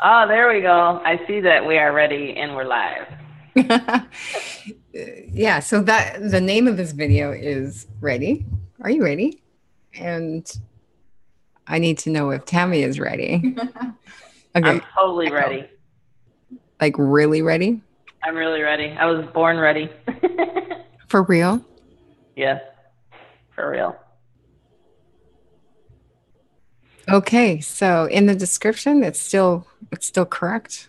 Oh, there we go. I see that we are ready and we're live. Yeah, so that the name of this video is Ready? Are you ready? And I need to know if Tammy is ready. I'm Okay, totally echo. ready. Like really ready? I'm really ready. I was born ready. For real? Yes, for real. Okay, so in the description it's still correct.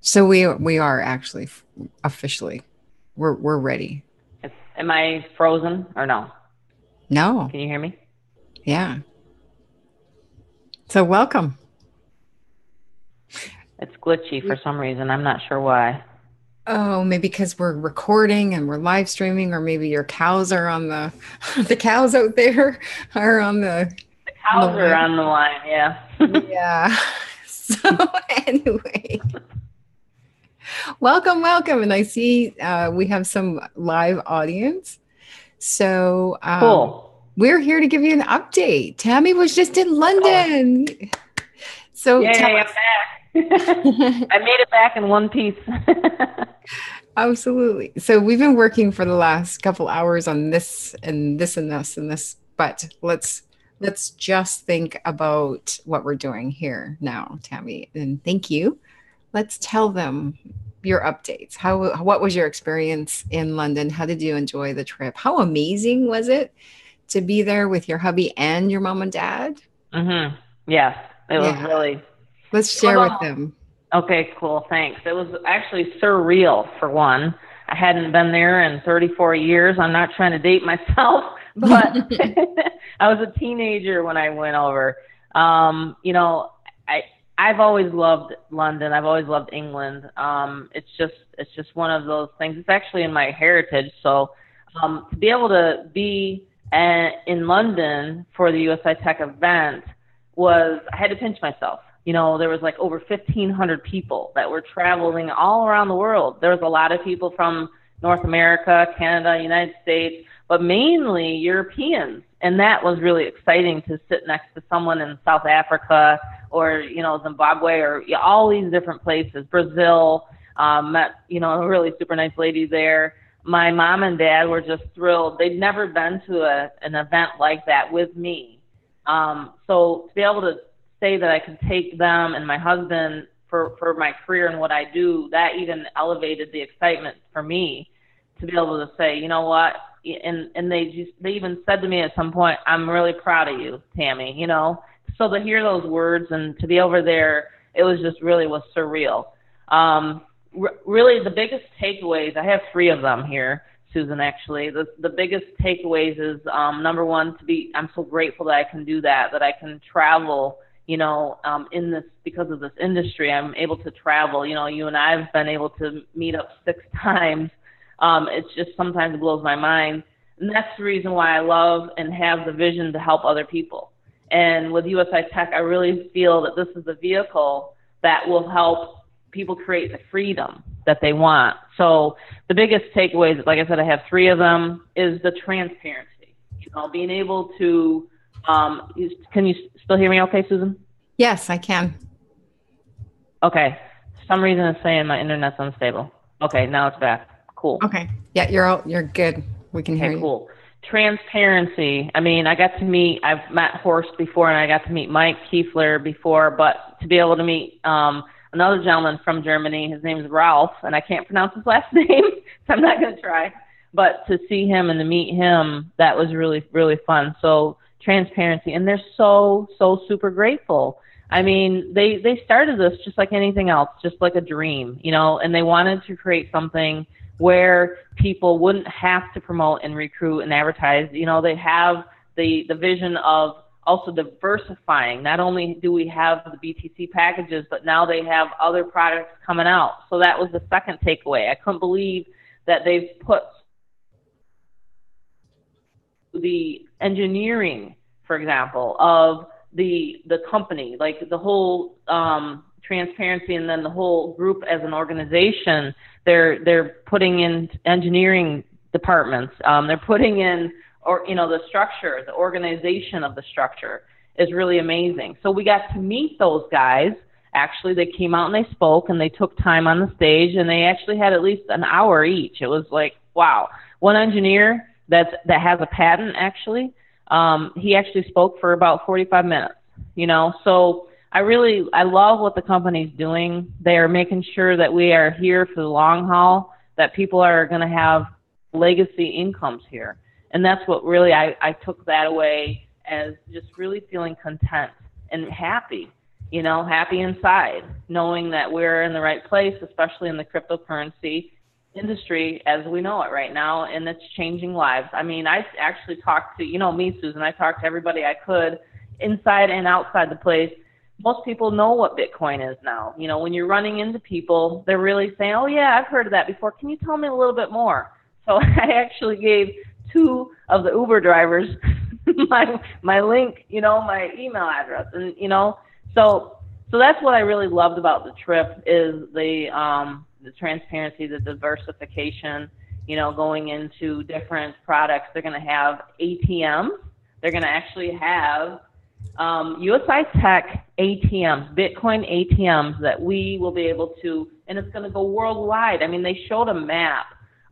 So we are actually officially we're ready. Am I frozen or no? No. Can you hear me? Yeah. So welcome. It's glitchy for some reason. I'm not sure why. Oh, maybe because we're recording and we're live streaming, or maybe your cows are on the the cows out there are on the Cows are line. on the line, yeah. Yeah. So anyway, welcome. And I see we have some live audience. So Cool. we're here to give you an update. Tammy was just in Oh, London. So tell yay, I'm back. us. I made it back in one piece. Absolutely. So we've been working for the last couple hours on this and this and this and this, but let's just think about what we're doing here now, Tammy. And thank you. Let's tell them your updates. What was your experience in London? How did you enjoy the trip? How amazing was it to be there with your hubby and your mom and dad? Yes, it was Yeah. really, Let's it was share with almost, them. okay, cool, thanks. It was actually surreal for one. I hadn't been there in 34 years. I'm not trying to date myself, but I was a teenager when I went over. You know, I've always loved London. I've always loved England. It's just one of those things. It's actually in my heritage. So to be able to be in London for the USI-Tech event was, I had to pinch myself. You know, there was like over 1,500 people that were traveling all around the world. There was a lot of people from North America, Canada, United States, but mainly Europeans. And that was really exciting to sit next to someone in South Africa or, you know, Zimbabwe or all these different places, Brazil, met, you know, a really super nice lady there. My mom and dad were just thrilled. They'd never been to an event like that with me. So to be able to say that I could take them and my husband for my career and what I do, that even elevated the excitement for me to be able to say, you know what, and they even said to me at some point, I'm really proud of you, Tammy, you know. So to hear those words and to be over there, it was just really was surreal. Really the biggest takeaways, I have three of them here, Susan, actually. The biggest takeaways is number one, I'm so grateful that I can do that I can travel, you know, in this, because of this industry, I'm able to travel. You know, you and I have been able to meet up 6 times. It's just sometimes blows my mind. And that's the reason why I love and have the vision to help other people. And with USI-Tech, I really feel that this is a vehicle that will help people create the freedom that they want. So the biggest takeaways, like I said, I have three of them, is the transparency. You know, being able to, can you still hear me okay, Susan? Yes, I can. Okay. For some reason it's saying my internet's unstable. Okay, now it's back. Cool. Okay. Yeah, you're good. We can hear Okay, you. cool. Transparency. I mean, I've met Horst before and I got to meet Mike Kiefler before, but to be able to meet another gentleman from Germany, his name is Ralph, and I can't pronounce his last name, so I'm not going to try. But to see him and to meet him, that was really, really fun. So transparency. And they're so, so super grateful. I mean, they started this just like anything else, just like a dream, you know, and they wanted to create something where people wouldn't have to promote and recruit and advertise. You know, they have the vision of also diversifying. Not only do we have the BTC packages, but now they have other products coming out. So that was the second takeaway. I couldn't believe that they've put the engineering, for example, of the company, like the whole transparency, and then the whole group as an organization. They're putting in engineering departments. They're putting in, or you know, the structure, the organization of the structure is really amazing. So we got to meet those guys. Actually, they came out and they spoke and they took time on the stage, and they actually had at least an hour each. It was like, wow. One engineer that has a patent, actually, he actually spoke for about 45 minutes, you know. So I love what the company's doing. They are making sure that we are here for the long haul, that people are going to have legacy incomes here. And that's what really I took that away as just really feeling content and happy, you know, happy inside, knowing that we're in the right place, especially in the cryptocurrency industry as we know it right now, and it's changing lives. I mean, I actually talked to, you know me, Susan, I talked to everybody I could inside and outside the place. Most people know what Bitcoin is now. You know, when you're running into people, they're really saying, oh, yeah, I've heard of that before. Can you tell me a little bit more? So I actually gave 2 of the Uber drivers my link, you know, my email address. And, you know, so that's what I really loved about the trip is the transparency, the diversification, you know, going into different products. They're going to have ATMs. They're going to actually have USI-Tech ATMs, Bitcoin ATMs that we will be able to, and it's going to go worldwide. I mean, they showed a map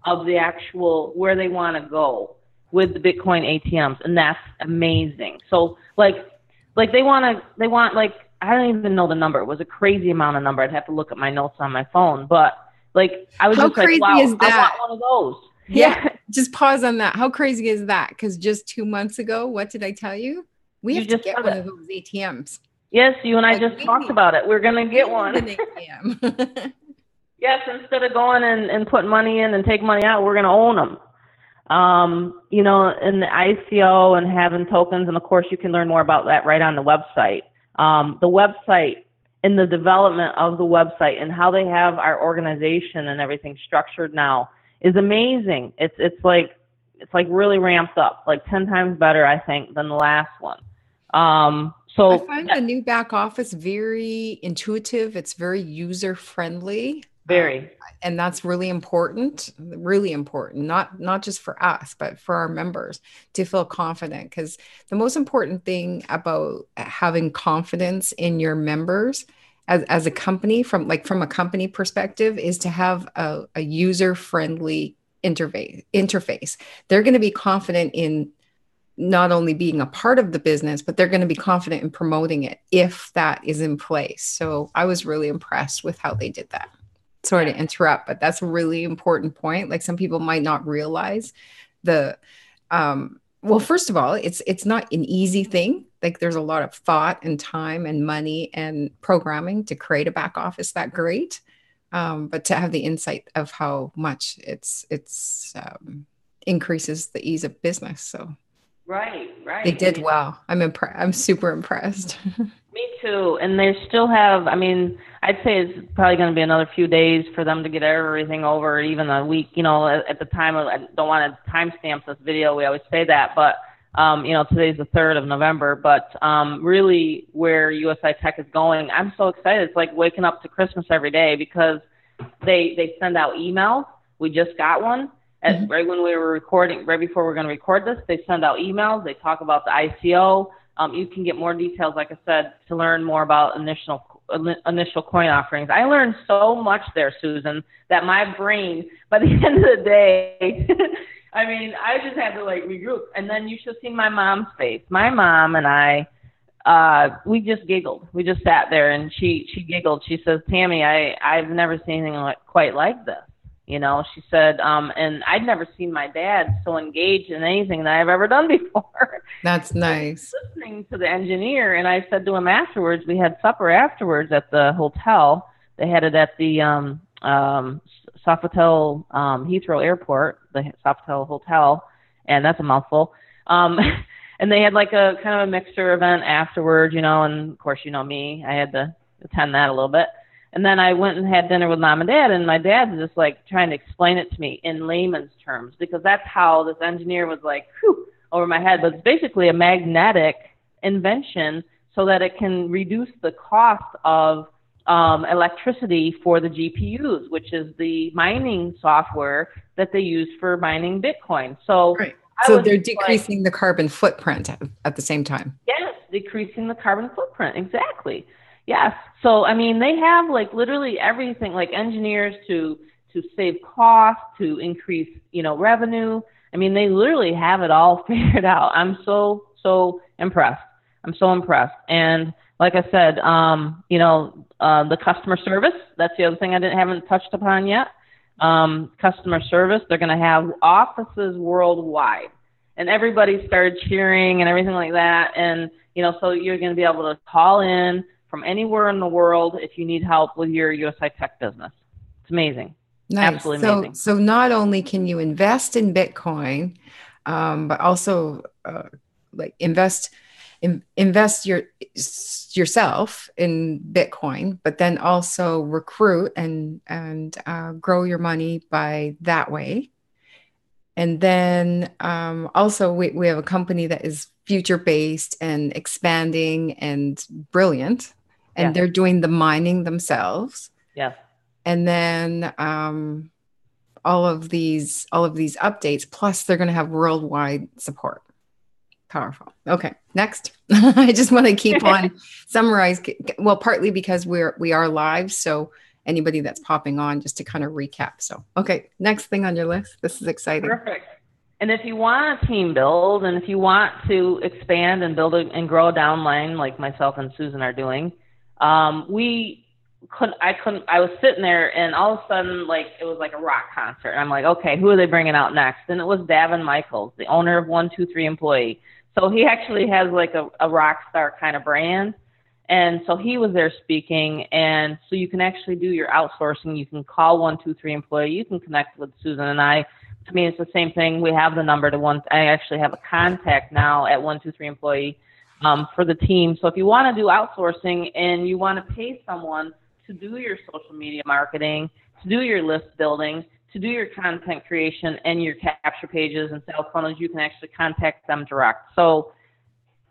of the actual where they want to go with the Bitcoin ATMs, and that's amazing. So like they want like, I don't even know the number. It was a crazy amount of number. I'd have to look at my notes on my phone, but like I was How just like, wow, is that? I want one of those. Yeah. Just pause on that. How crazy is that? Because just 2 months ago, what did I tell you? We have to get one of those ATMs. Yes, you and I just talked about it. We're going to get one. An ATM. Yes, instead of going and putting money in and take money out, we're going to own them. You know, in the ICO and having tokens, and of course you can learn more about that right on the website. The website and the development of the website and how they have our organization and everything structured now is amazing. It's like really ramped up, like 10 times better, I think, than the last one. So I find the new back office very intuitive. It's very user friendly. Very. And that's really important, not just for us, but for our members to feel confident. Because the most important thing about having confidence in your members as a company, from a company perspective, is to have a user-friendly interface. They're going to be confident in not only being a part of the business, but they're going to be confident in promoting it if that is in place. So I was really impressed with how they did that. Sorry to interrupt, but that's a really important point. Like some people might not realize well, first of all, it's not an easy thing. Like there's a lot of thought and time and money and programming to create a back office that great. But to have the insight of how much it's increases the ease of business. So right. They did well. I'm super impressed. Me too. And they still have, I mean, I'd say it's probably going to be another few days for them to get everything over, even a week, you know, at the time of, I don't want to timestamp this video. We always say that, but, you know, today's the 3rd of November, but really where USI-Tech is going, I'm so excited. It's like waking up to Christmas every day because they send out emails. We just got one. Right when we were recording, right before we're going to record this, they send out emails. They talk about the ICO. You can get more details, like I said, to learn more about initial coin offerings. I learned so much there, Susan, that my brain, by the end of the day, I mean, I just had to like regroup. And then you should have seen my mom's face. My mom and I, we just giggled. We just sat there and she giggled. She says, Tammy, I've never seen anything quite like this. You know, she said, and I'd never seen my dad so engaged in anything that I've ever done before. That's nice. Listening to the engineer, and I said to him afterwards, we had supper afterwards at the hotel. They had it at the Sofitel Heathrow Airport, the Sofitel Hotel, and that's a mouthful. And they had like a kind of a mixer event afterwards, you know, and of course, you know me, I had to attend that a little bit. And then I went and had dinner with Mom and Dad, and my dad's just like trying to explain it to me in layman's terms, because that's how this engineer was like, whew, over my head. But it's basically a magnetic invention so that it can reduce the cost of electricity for the GPUs, which is the mining software that they use for mining Bitcoin. So I So was they're like, decreasing the carbon footprint at the same time. yes, decreasing the carbon footprint. Exactly. Yes. So, I mean, they have like literally everything, like engineers to save costs, to increase, revenue. I mean, they literally have it all figured out. I'm so impressed. I'm so impressed. And like I said, the customer service, that's the other thing haven't touched upon yet. Customer service, they're going to have offices worldwide. And everybody started cheering and everything like that. And, so you're going to be able to call in from anywhere in the world if you need help with your USI-Tech business. It's amazing. Nice. Absolutely So, amazing. so not only can you invest in Bitcoin, but also like invest yourself in Bitcoin, but then also recruit and grow your money by that way. And then also we have a company that is future based and expanding and brilliant, and Yeah. they're doing the mining themselves. Yes. And then all of these updates, plus they're going to have worldwide support. Powerful. Okay, next. I just want to keep on summarize. Well, partly because we are live, so anybody that's popping on, just to kind of recap. So, okay, next thing on your list. This is exciting. Perfect. And if you want a team build, and if you want to expand and build and grow a downline like myself and Susan are doing, I was sitting there and all of a sudden, like, it was like a rock concert. And I'm like, okay, who are they bringing out next? And it was Davin Michaels, the owner of 123 Employee. So he actually has like a rock star kind of brand. And so he was there speaking. And so you can actually do your outsourcing. You can call 123 Employee. You can connect with Susan and I. To me, it's the same thing. We have the number to one. I actually have a contact now at 123 Employee for the team. So if you want to do outsourcing and you want to pay someone to do your social media marketing, to do your list building, to do your content creation and your capture pages and sales funnels, you can actually contact them direct. So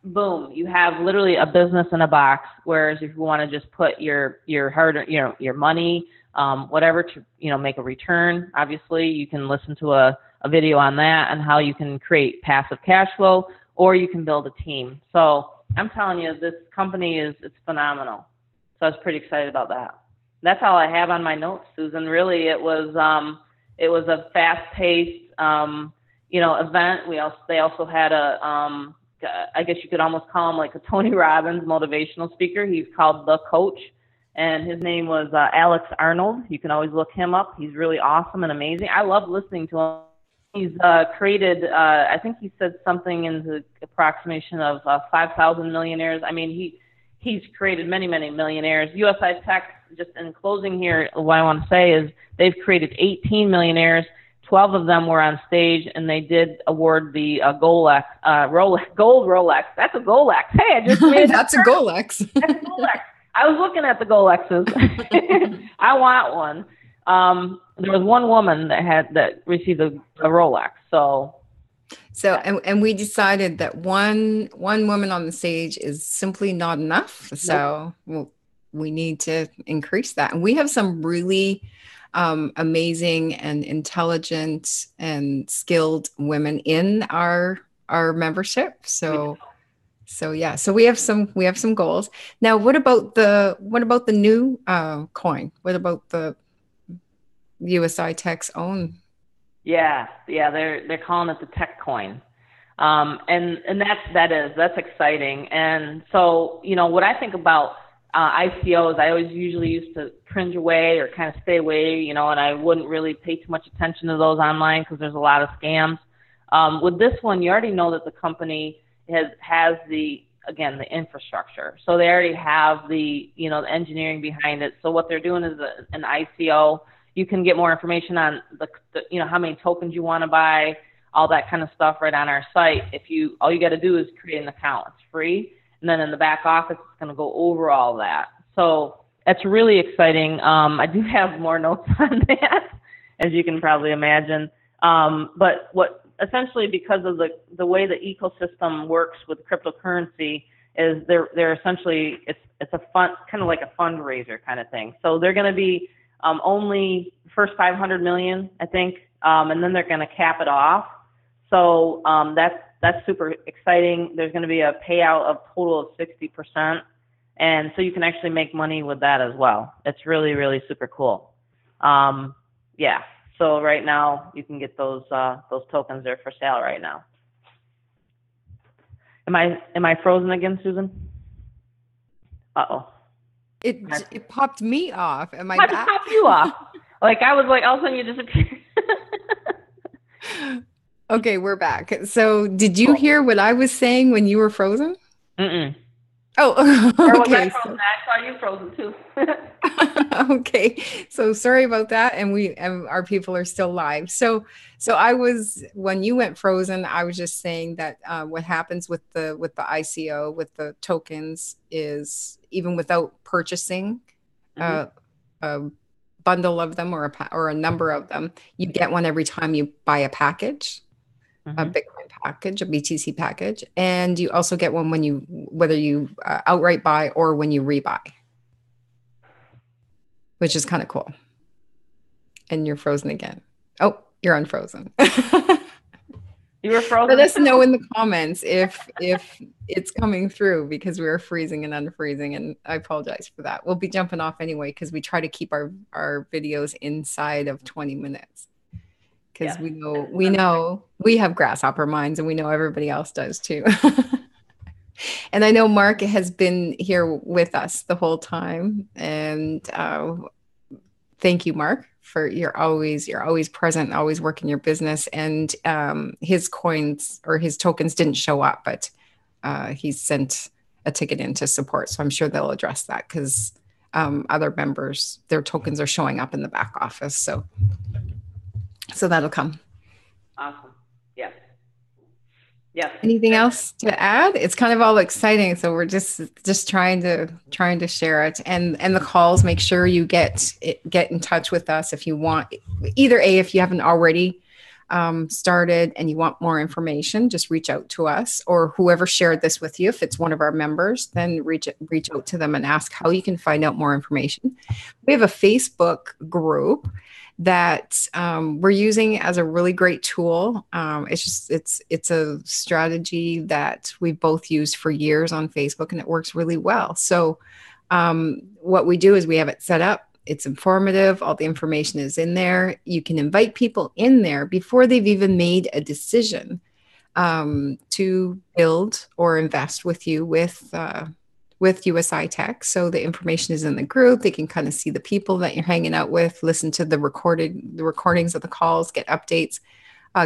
boom, you have literally a business in a box. Whereas if you want to just put your hard, your money, whatever to, make a return, obviously you can listen to a video on that and how you can create passive cash flow, or you can build a team. So I'm telling you, this company it's phenomenal. So I was pretty excited about that. That's all I have on my notes, Susan. Really, it was a fast-paced, event. They also had I guess you could almost call him like a Tony Robbins motivational speaker. He's called The Coach, and his name was Alex Arnold. You can always look him up. He's really awesome and amazing. I love listening to him. He's created, I think he said something in the approximation of 5,000 millionaires. I mean, he's created many, many millionaires. USI-Tech, just in closing here, what I want to say is they've created 18 millionaires. 12 of them were on stage, and they did award the gold Rolex. That's a Golex. Hey, I just made That's a Golex. That's a Golex. I was looking at the Golexes. I want one. There was one woman that received a Rolex. So, and we decided that one woman on the stage is simply not enough. So we need to increase that. And we have some really amazing and intelligent and skilled women in our membership. So yeah. So we have some goals. Now, what about the new coin? What about the USI-Tech's own? Yeah, they're calling it the Tech Coin, and that's exciting. And so, what I think about ICOs, I always usually used to cringe away or kind of stay away, and I wouldn't really pay too much attention to those online because there's a lot of scams. With this one, you already know that the company has the infrastructure, so they already have the the engineering behind it. So what they're doing is an ICO. You can get more information on the how many tokens you want to buy, all that kind of stuff right on our site. All you got to do is create an account. It's free. And then in the back office, it's going to go over all that. So that's really exciting. I do have more notes on that, as you can probably imagine. But essentially, because of the way the ecosystem works with cryptocurrency, is they're essentially it's a fund, kind of like a fundraiser kind of thing. So they're going to be only first 500 million, I think, and then they're going to cap it off. So that's super exciting. There's going to be a payout of total of 60%, and so you can actually make money with that as well. It's really, really super cool. Yeah. So right now you can get those tokens there for sale right now. Am I frozen again, Susan? Uh-oh. It popped me off. Am I I back? popped you off. Like I was like, all of a sudden you disappeared. Okay, we're back. So, did you Cool. hear what I was saying when you were frozen? Mm-mm. Oh, Or was I okay. frozen? I saw you frozen too. Okay. So sorry about that. And our people are still live. So I was when you went frozen, I was just saying that what happens with the ICO with the tokens is even without purchasing Mm-hmm. a bundle of them or a number of them, you get one every time you buy a package. A Mm-hmm. Bitcoin package, a BTC package, and you also get one when whether you outright buy or when you rebuy, which is kind of cool. And you're frozen again. Oh, you're unfrozen. You were Let frozen us know too. in the comments if it's coming through because we were freezing and unfreezing, and I apologize for that. We'll be jumping off anyway because we try to keep our videos inside of 20 minutes because Yes. we know we have grasshopper minds and we know everybody else does too. And I know Mark has been here with us the whole time, and thank you, Mark, for you're always present, always working your business. And his coins or his tokens didn't show up, but he sent a ticket in to support. So I'm sure they'll address that because other members, their tokens are showing up in the back office. So that'll come. Awesome. Yes. Yes. Anything else to add? It's kind of all exciting, so we're just trying to share it. And the calls, make sure you get in touch with us if you want. Either if you haven't already started and you want more information, just reach out to us or whoever shared this with you. If it's one of our members, then reach out to them and ask how you can find out more information. We have a Facebook group that we're using as a really great tool. It's a strategy that we've both used for years on Facebook, and it works really well. So what we do is we have it set up. It's informative. All the information is in there. You can invite people in there before they've even made a decision to build or invest with you with USI-Tech. So the information is in the group. They can kind of see the people that you're hanging out with, listen to the recordings of the calls, get updates,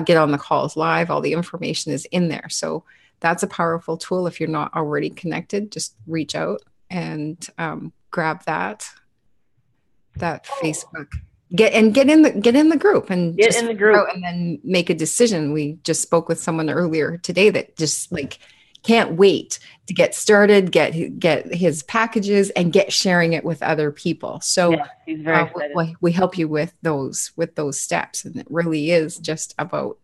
get on the calls live. All the information is in there. So that's a powerful tool. If you're not already connected, just reach out and grab that Facebook. Get in the group and Get just in the group and then make a decision. We just spoke with someone earlier today that just like can't wait to get started, get his packages and get sharing it with other people. So yeah, he's very excited. we help you with those steps. And it really is just about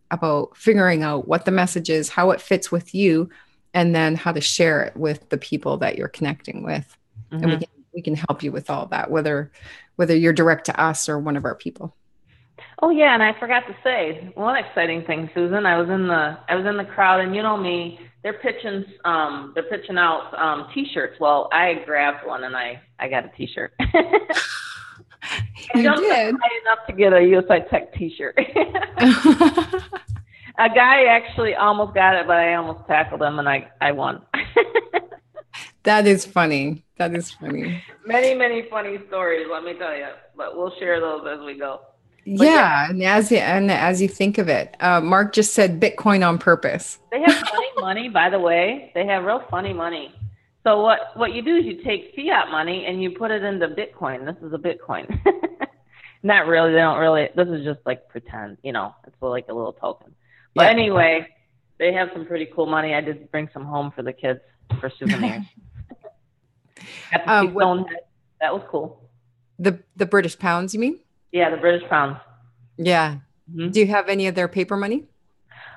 figuring out what the message is, how it fits with you, and then how to share it with the people that you're connecting with. Mm-hmm. And we can help you with all that, whether you're direct to us or one of our people. Oh yeah, and I forgot to say one exciting thing, Susan. I was in the crowd, and you know me, they're pitching out T-shirts. Well, I grabbed one and I got a T-shirt. I jumped high enough to get a USI-Tech T-shirt. A guy actually almost got it, but I almost tackled him, and I won. That is funny. That is funny. Many, many funny stories, let me tell you. But we'll share those as we go. Yeah, and as you think of it, Mark just said Bitcoin on purpose. They have funny money, by the way. They have real funny money. So what you do is you take fiat money and you put it into Bitcoin. This is a Bitcoin. Not really. They don't really. This is just like pretend. You know, it's like a little token. But yeah. Anyway, they have some pretty cool money. I did bring some home for the kids for souvenirs. That was cool. The British pounds, you mean? Yeah, the British pounds. Yeah. Mm-hmm. Do you have any of their paper money?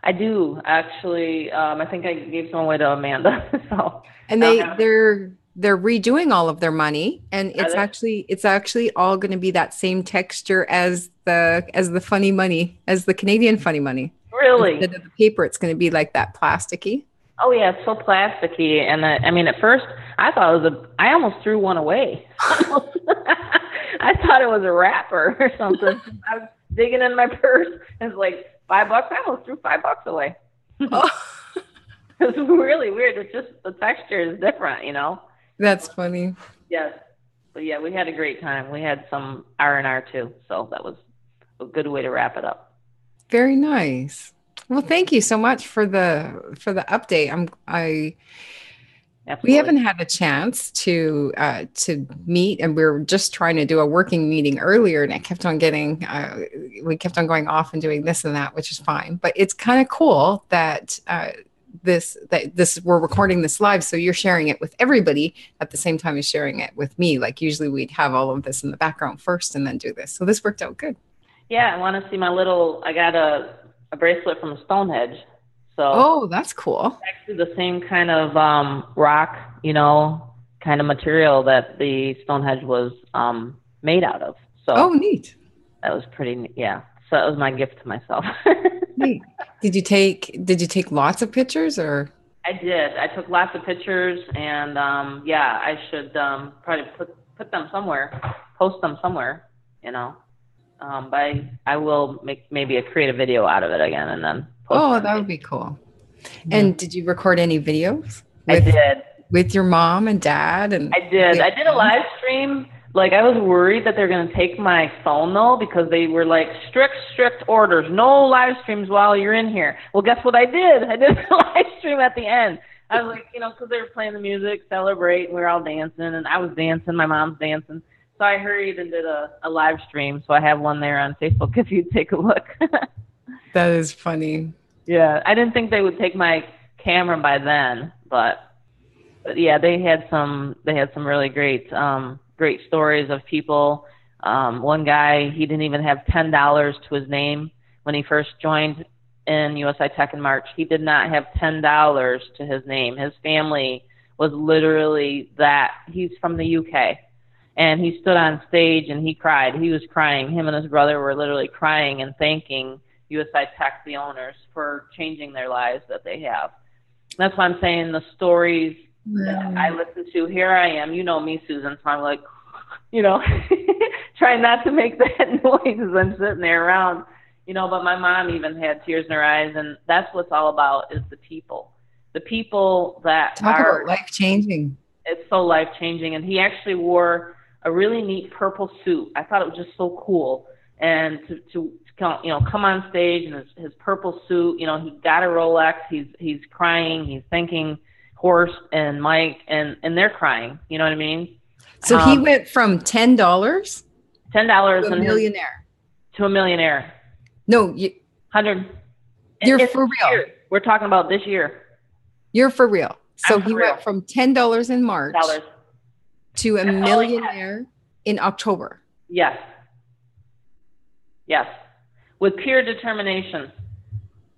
I do, actually. I think I gave some away to Amanda. So. And they're redoing all of their money, and it's actually all going to be that same texture as the funny money, as the Canadian funny money. Really? Instead of the paper, it's going to be like that plasticky. Oh yeah, it's so plasticky. And I mean, at first I thought it was I almost threw one away. I thought it was a wrapper or something. I was digging in my purse and it's like $5. I almost threw $5 away. Oh, It's really weird. It's just the texture is different, you know? that's funny. Yes. But yeah, we had a great time. We had some R&R too. So that was a good way to wrap it up. Very nice. Well, thank you so much for the update. We Absolutely. haven't had a chance to meet, and we were just trying to do a working meeting earlier, and it kept on getting we kept on going off and doing this and that, which is fine. But it's kind of cool that this we're recording this live, so you're sharing it with everybody at the same time as sharing it with me. Like usually we'd have all of this in the background first and then do this. So this worked out good. Yeah, I want to see I got a bracelet from Stonehenge. So Oh, that's cool. actually the same kind of rock, you know, kind of material that the Stonehenge was made out of. So Oh, neat. that was pretty, yeah. So that was my gift to myself. Neat. Did you take lots of pictures or? I did. I took lots of pictures, and yeah, I should probably put them somewhere, post them somewhere, you know. But I will make maybe create a video out of it again, and then post Oh, them. that would be cool. And did you record any videos I did. with your mom and dad? And I did. I did a live stream. Like, I was worried that they're going to take my phone, though, because they were like, strict orders. No live streams while you're in here. Well, guess what I did? I did a live stream at the end. I was like, you know, because they were playing the music, celebrate, and we were all dancing, and I was dancing, my mom's dancing. So I hurried and did a live stream. So I have one there on Facebook if you'd take a look. That is funny. Yeah, I didn't think they would take my camera by then, but yeah, they had some really great stories of people. One guy, he didn't even have $10 to his name when he first joined in USI-Tech in March. He did not have $10 to his name. His family was literally that. He's from the UK. And he stood on stage and he cried. He was crying. Him and his brother were literally crying and thanking USI-Tech, the owners, for changing their lives that they have. That's why I'm saying the stories that I listen to. Here I am. You know me, Susan, so I'm like, you know, trying not to make that noise as I'm sitting there around, you know, but my mom even had tears in her eyes, and that's what it's all about is the people. The people that Talk about life-changing. It's so life-changing. And he actually wore a really neat purple suit. I thought it was just so cool. And to you know, come on stage in his purple suit, you know, he got a Rolex, he's crying, he's thanking Horst and Mike, and they're crying. You know what I mean? So he went from $10 $10 to a millionaire. To a millionaire. No, 100. You're for real. Year. We're talking about this year. You're for real. So he went from $10 in March to a millionaire in October. Yes. Yes. With pure determination.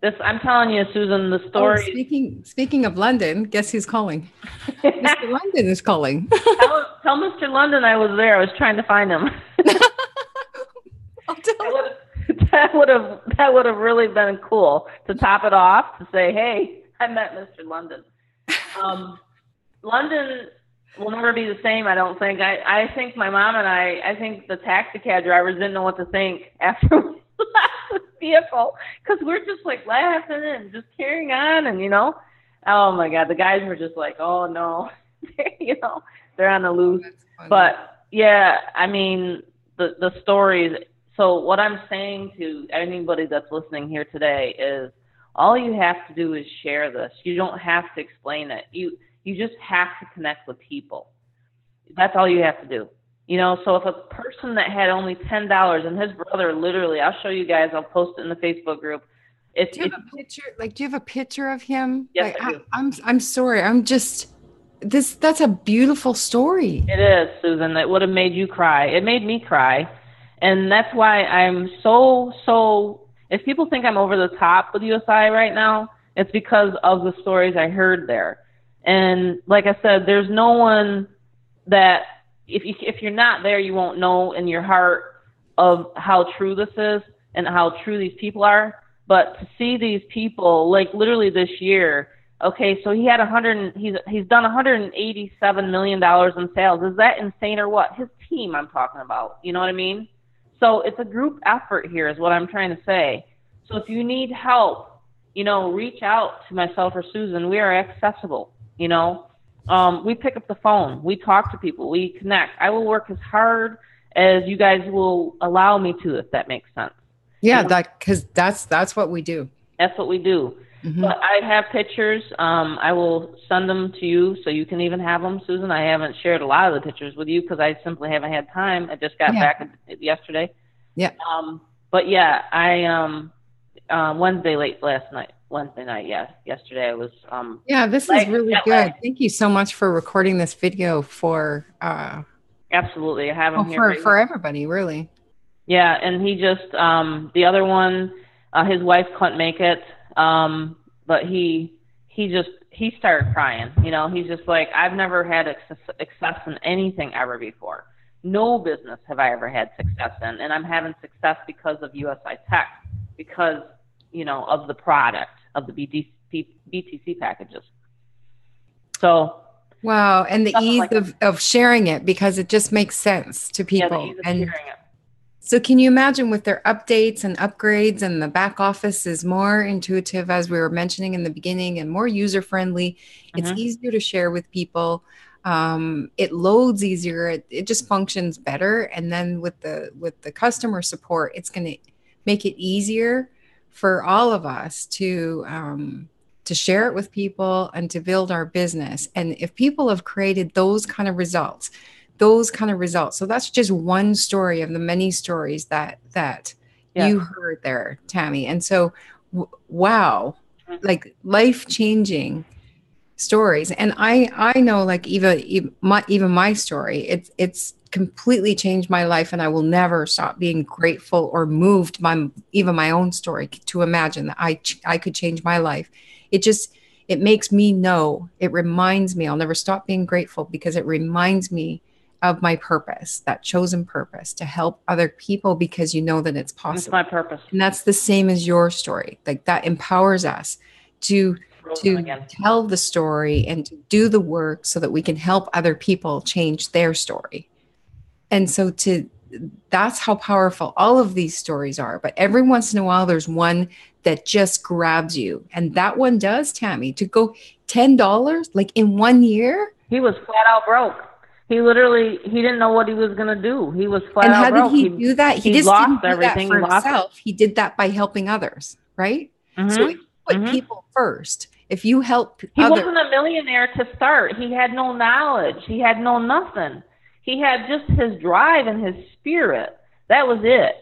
I'm telling you, Susan, the story. Oh, speaking of London, guess who's calling? Mr. London is calling. Tell Mr. London I was there. I was trying to find him. I'll tell him. That would have really been cool to top it off, to say, hey, I met Mr. London. London will never be the same, I don't think. I think my mom and I think the taxi cab drivers didn't know what to think after we left the vehicle, because we're just like laughing and just carrying on, and you know, oh my God, the guys were just like, oh no, you know, they're on the loose. But yeah, I mean, the stories. So what I'm saying to anybody that's listening here today is, all you have to do is share this. You don't have to explain it. You just have to connect with people. That's all you have to do. You know, so if a person that had only $10 and his brother literally, I'll show you guys, I'll post it in the Facebook group. Do you have a picture? Like, do you have a picture of him? Yes, like, I do. I'm sorry. That's a beautiful story. It is, Susan. It would have made you cry. It made me cry. And that's why I'm so, if people think I'm over the top with USI right now, it's because of the stories I heard there. And like I said, there's no one that, if you're not there, you won't know in your heart of how true this is and how true these people are. But to see these people, like literally this year, okay, so he had he's done $187 million in sales. Is that insane or what? His team I'm talking about. You know what I mean? So it's a group effort here is what I'm trying to say. So if you need help, reach out to myself or Susan. We are accessible, We pick up the phone. We talk to people. We connect. I will work as hard as you guys will allow me to, if that makes sense. Yeah, because that's what we do. That's what we do. Mm-hmm. But I have pictures. I will send them to you so you can even have them, Susan. I haven't shared a lot of the pictures with you because I simply haven't had time. I just got back yesterday. Yeah. But yeah, Wednesday night, yesterday I was. This is really good. Thank you so much for recording this video for. Absolutely, I have him here for everybody, really. Yeah, and he just the other one, his wife couldn't make it, but he started crying. He's just like, I've never had success in anything ever before. No business have I ever had success in, and I'm having success because of USI-Tech, because of the product of the BTC packages. So. Wow, and the ease of sharing it, because it just makes sense to people. Yeah, the ease of sharing it. So can you imagine with their updates and upgrades, and the back office is more intuitive, as we were mentioning in the beginning, and more user-friendly. Mm-hmm. It's easier to share with people. It loads easier. It just functions better. And then with the customer support, it's going to make it easier for all of us to share it with people and to build our business. And if people have created those kind of results, so that's just one story of the many stories that you heard there, Tammy. And so, wow, like life-changing stories. And I know, like even my story, it's completely changed my life, and I will never stop being grateful or moved by even my own story to imagine that I could change my life. It makes me know, it reminds me, I'll never stop being grateful, because it reminds me of my purpose, that chosen purpose to help other people, because you know that it's possible. It's my purpose. And that's the same as your story. Like, that empowers us to tell the story and to do the work so that we can help other people change their story. And so that's how powerful all of these stories are. But every once in a while, there's one that just grabs you. And that one does, Tammy, to go $10, like in 1 year. He was flat out broke. He didn't know what he was going to do. He was flat out broke. And how did he do that? He just didn't do that for himself. He did that by helping others, right? Mm-hmm. So if you put people first, if you help He wasn't a millionaire to start. He had no knowledge. He had no nothing. He had just his drive and his spirit. That was it.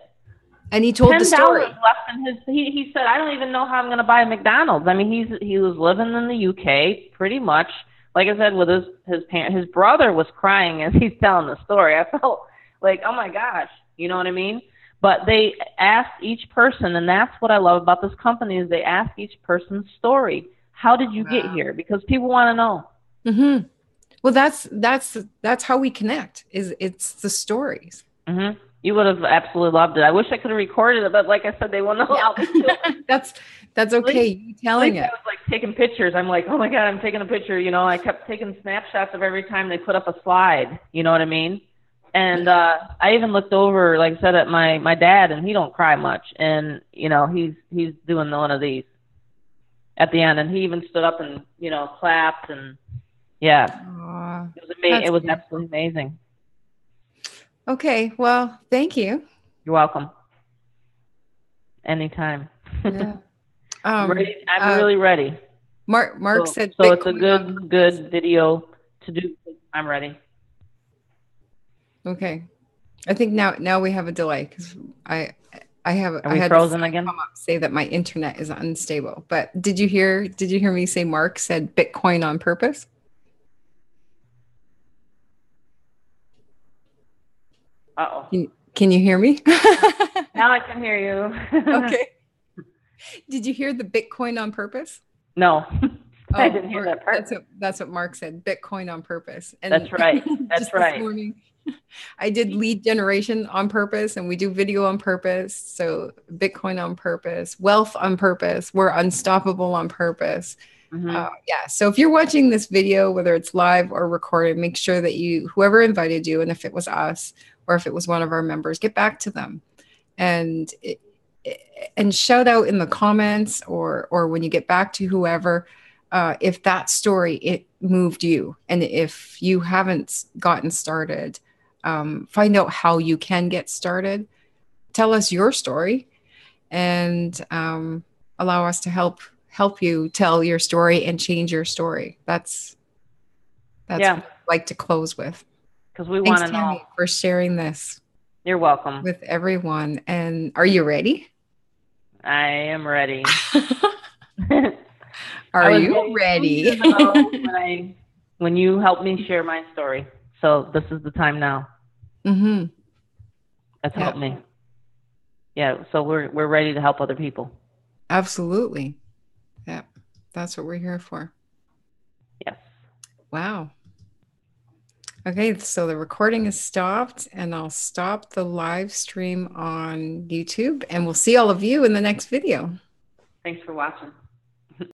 And he told the story. $10 left in his. He said, I don't even know how I'm going to buy a McDonald's. I mean, he was living in the UK pretty much. Like I said, with his parents. His brother was crying as he's telling the story. I felt like, oh my gosh, you know what I mean? But they asked each person, and that's what I love about this company, is they ask each person's story. How did you get here? Because people want to know. Mm-hmm. Well, that's how we connect. It's the stories. Mm-hmm. You would have absolutely loved it. I wish I could have recorded it, but like I said, they won't allow me to. That's okay. You telling it. I was like taking pictures. I'm like, oh my God, I'm taking a picture. I kept taking snapshots of every time they put up a slide. You know what I mean? And I even looked over, like I said, at my dad, and he don't cry much. And he's doing one of these at the end, and he even stood up and clapped, and yeah, it was amazing. It was absolutely amazing. Okay, well, thank you. You're welcome. Anytime. Yeah. I'm really ready. Mark said so. It's a good video to do. I'm ready. Okay, I think now we have a delay because I had frozen again? Come up say that my internet is unstable. But did you hear me say Mark said Bitcoin on purpose? Uh-oh. Can you hear me? Now I can hear you. Okay. Did you hear the Bitcoin on purpose? No, I didn't hear that part. That's what Mark said. Bitcoin on purpose. And that's right. That's right. This morning, I did lead generation on purpose, and we do video on purpose. So Bitcoin on purpose, wealth on purpose. We're unstoppable on purpose. Hmm. Yeah. So if you're watching this video, whether it's live or recorded, make sure that whoever invited you, and if it was us or if it was one of our members, get back to them and and shout out in the comments or when you get back to whoever, if that story it moved you, and if you haven't gotten started, find out how you can get started. Tell us your story, and allow us to help you tell your story and change your story. That's Yeah, what I'd like to close with. because we want Thanks, to know. Tammy, for sharing this You're welcome. with everyone. And are you ready? I am ready. I Are was you ready 2 years ready? ago when you helped me share my story. So this is the time now. Mm-hmm. That's Yeah, helped me. Yeah, so we're ready to help other people. absolutely. Yeah, that's what we're here for. Yes. Wow. Okay, so the recording is stopped, and I'll stop the live stream on YouTube, and we'll see all of you in the next video. Thanks for watching.